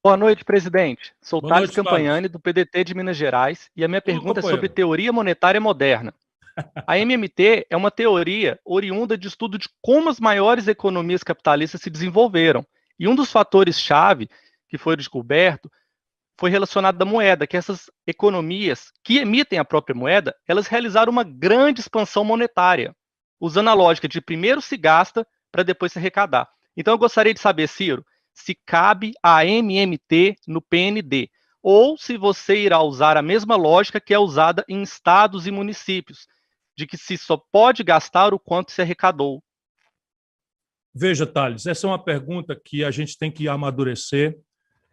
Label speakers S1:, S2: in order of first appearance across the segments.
S1: Boa noite, presidente. Sou
S2: Boa
S1: Thales
S2: noite, Thales.
S1: Campagnani, do PDT de Minas Gerais, e a minha
S2: Ô,
S1: pergunta é sobre
S2: companheiro.
S1: teoria monetária moderna. A MMT é uma teoria oriunda de estudo de como as maiores economias capitalistas se desenvolveram. E um dos fatores-chave que foi descoberto foi relacionado à moeda, que essas economias que emitem a própria moeda, elas realizaram uma grande expansão monetária, usando a lógica de primeiro se gasta para depois se arrecadar. Então eu gostaria de saber, Ciro, se cabe a MMT no PND, ou se você irá usar a mesma lógica que é usada em estados e municípios, de que se só pode gastar o quanto se arrecadou.
S2: Veja, Thales, essa é uma pergunta que a gente tem que amadurecer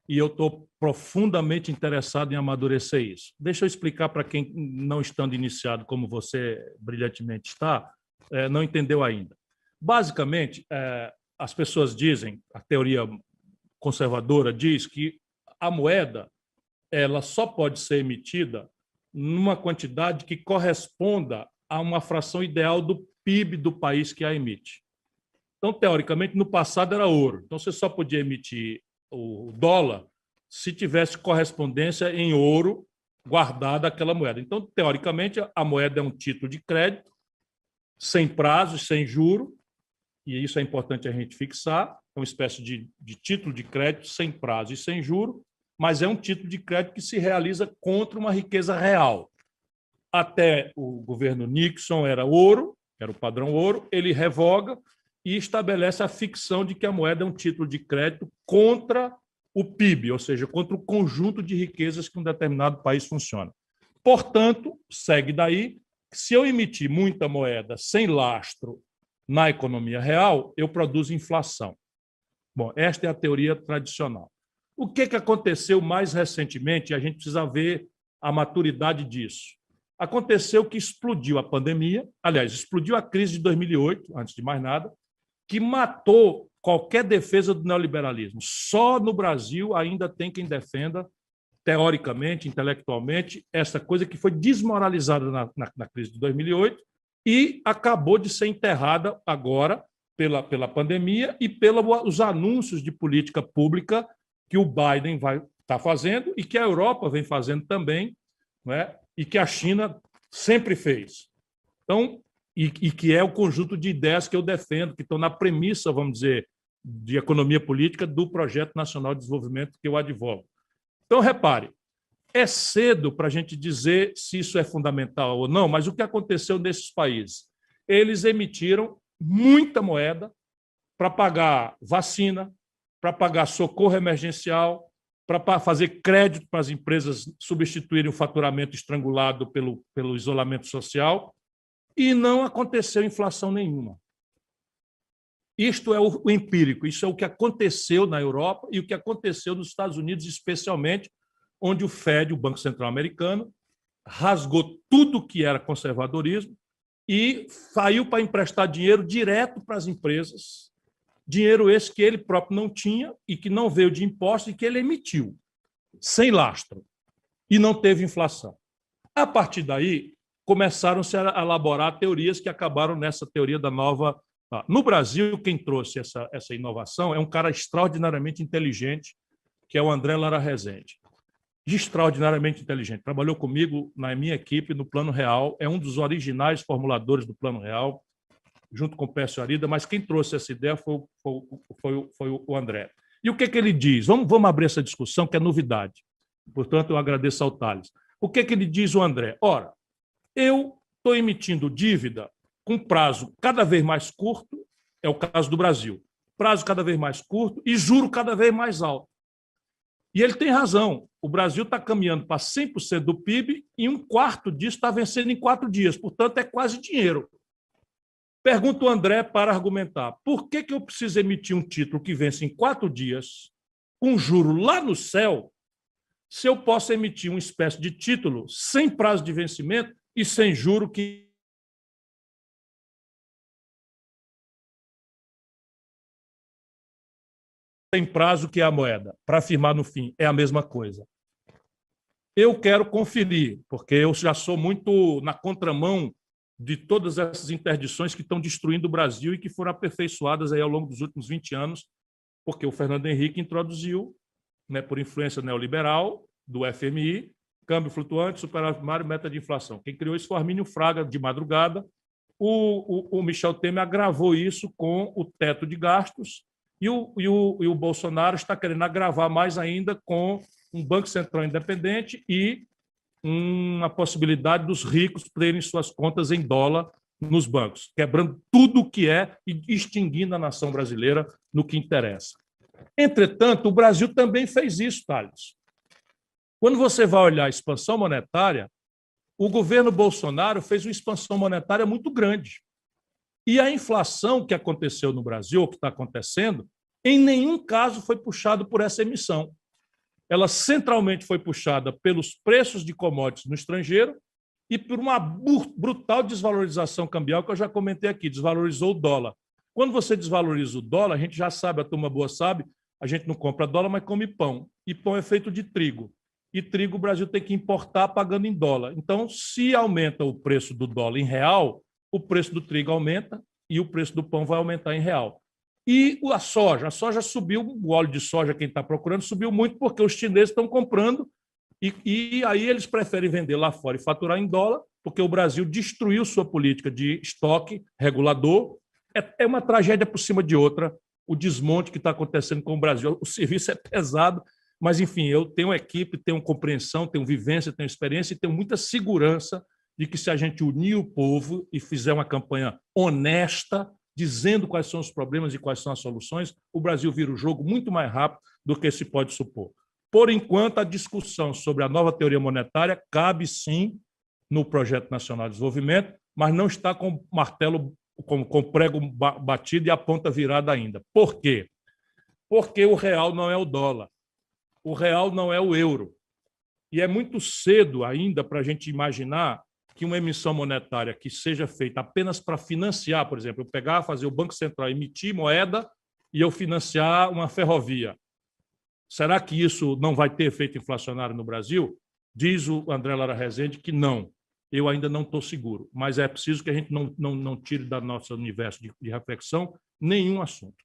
S2: e eu estou profundamente interessado em amadurecer isso. Deixa eu explicar para quem não estando iniciado, como você brilhantemente está, não entendeu ainda. Basicamente, as pessoas dizem, a teoria conservadora diz que a moeda ela só pode ser emitida numa quantidade que corresponda a uma fração ideal do PIB do país que a emite. Então, teoricamente, no passado era ouro. Então, você só podia emitir o dólar se tivesse correspondência em ouro guardada aquela moeda. Então, teoricamente, a moeda é um título de crédito, sem prazo, sem juro, e isso é importante a gente fixar, é uma espécie de título de crédito sem prazo e sem juro, mas é um título de crédito que se realiza contra uma riqueza real. Até o governo Nixon era ouro, era o padrão ouro, ele revoga e estabelece a ficção de que a moeda é um título de crédito contra o PIB, ou seja, contra o conjunto de riquezas que um determinado país funciona. Portanto, segue daí que se eu emitir muita moeda sem lastro na economia real, eu produzo inflação. Bom, esta é a teoria tradicional. O que aconteceu mais recentemente? A gente precisa ver a maturidade disso. Aconteceu que explodiu a pandemia, aliás, explodiu a crise de 2008, antes de mais nada, que matou qualquer defesa do neoliberalismo. Só no Brasil ainda tem quem defenda, teoricamente, intelectualmente, essa coisa que foi desmoralizada na crise de 2008 e acabou de ser enterrada agora pela pandemia e pelos anúncios de política pública que o Biden vai estar fazendo e que a Europa vem fazendo também, né? E que a China sempre fez. Então, e que é o conjunto de ideias que eu defendo, que estão na premissa, vamos dizer, de economia política do Projeto Nacional de Desenvolvimento que eu advogo. Então, repare, é cedo para a gente dizer se isso é fundamental ou não, mas o que aconteceu nesses países? Eles emitiram muita moeda para pagar vacina, para pagar socorro emergencial, para fazer crédito para as empresas substituírem o faturamento estrangulado pelo isolamento social, e não aconteceu inflação nenhuma. Isto é o empírico, isso é o que aconteceu na Europa e o que aconteceu nos Estados Unidos, especialmente, onde o Fed, o Banco Central Americano, rasgou tudo que era conservadorismo e saiu para emprestar dinheiro direto para as empresas, dinheiro esse que ele próprio não tinha e que não veio de impostos e que ele emitiu, sem lastro, e não teve inflação. A partir daí, começaram-se a elaborar teorias que acabaram nessa teoria da nova... No Brasil, quem trouxe essa inovação é um cara extraordinariamente inteligente, que é o André Lara Rezende. Extraordinariamente inteligente. Trabalhou comigo na minha equipe no Plano Real, é um dos originais formuladores do Plano Real, junto com o Pércio Arida, mas quem trouxe essa ideia foi o André. E o que ele diz? Vamos abrir essa discussão, que é novidade. Portanto, eu agradeço ao Thales. O que ele diz, o André? Ora, eu estou emitindo dívida com prazo cada vez mais curto, é o caso do Brasil, prazo cada vez mais curto e juro cada vez mais alto. E ele tem razão, o Brasil está caminhando para 100% do PIB e um quarto disso está vencendo em 4 dias, portanto, é quase dinheiro. Pergunta o André para argumentar, por que eu preciso emitir um título que vence em 4 dias, com juro lá no céu, se eu posso emitir uma espécie de título sem prazo de vencimento e sem juro que tem prazo, que é a moeda, para afirmar no fim, é a mesma coisa. Eu quero conferir, porque eu já sou muito na contramão de todas essas interdições que estão destruindo o Brasil e que foram aperfeiçoadas aí ao longo dos últimos 20 anos, porque o Fernando Henrique introduziu né, por influência neoliberal do FMI, câmbio flutuante, superávit primário, meta de inflação. Quem criou isso foi Armínio Fraga, de madrugada. O Michel Temer agravou isso com o teto de gastos e o Bolsonaro está querendo agravar mais ainda com um Banco Central independente e uma possibilidade dos ricos terem suas contas em dólar nos bancos, quebrando tudo o que é e extinguindo a nação brasileira no que interessa. Entretanto, o Brasil também fez isso, Thales. Quando você vai olhar a expansão monetária, o governo Bolsonaro fez uma expansão monetária muito grande. E a inflação que aconteceu no Brasil, ou que está acontecendo, em nenhum caso foi puxado por essa emissão. Ela centralmente foi puxada pelos preços de commodities no estrangeiro e por uma brutal desvalorização cambial que eu já comentei aqui, desvalorizou o dólar. Quando você desvaloriza o dólar, a gente já sabe, a turma boa sabe, a gente não compra dólar, mas come pão. E pão é feito de trigo. E trigo o Brasil tem que importar pagando em dólar. Então, se aumenta o preço do dólar em real, o preço do trigo aumenta e o preço do pão vai aumentar em real. E a soja subiu, o óleo de soja, quem está procurando, subiu muito porque os chineses estão comprando e aí eles preferem vender lá fora e faturar em dólar, porque o Brasil destruiu sua política de estoque regulador. É uma tragédia por cima de outra, o desmonte que está acontecendo com o Brasil. O serviço é pesado, mas, enfim, eu tenho equipe, tenho compreensão, tenho vivência, tenho experiência e tenho muita segurança de que se a gente unir o povo e fizer uma campanha honesta, dizendo quais são os problemas e quais são as soluções, o Brasil vira o jogo muito mais rápido do que se pode supor. Por enquanto, a discussão sobre a nova teoria monetária cabe, sim, no Projeto Nacional de Desenvolvimento, mas não está com o martelo, com o prego batido e a ponta virada ainda. Por quê? Porque o real não é o dólar, o real não é o euro. E é muito cedo ainda para a gente imaginar que uma emissão monetária que seja feita apenas para financiar, por exemplo, eu pegar, fazer o Banco Central emitir moeda e eu financiar uma ferrovia. Será que isso não vai ter efeito inflacionário no Brasil? Diz o André Lara Rezende que não. Eu ainda não estou seguro, mas é preciso que a gente não tire do nosso universo de reflexão nenhum assunto.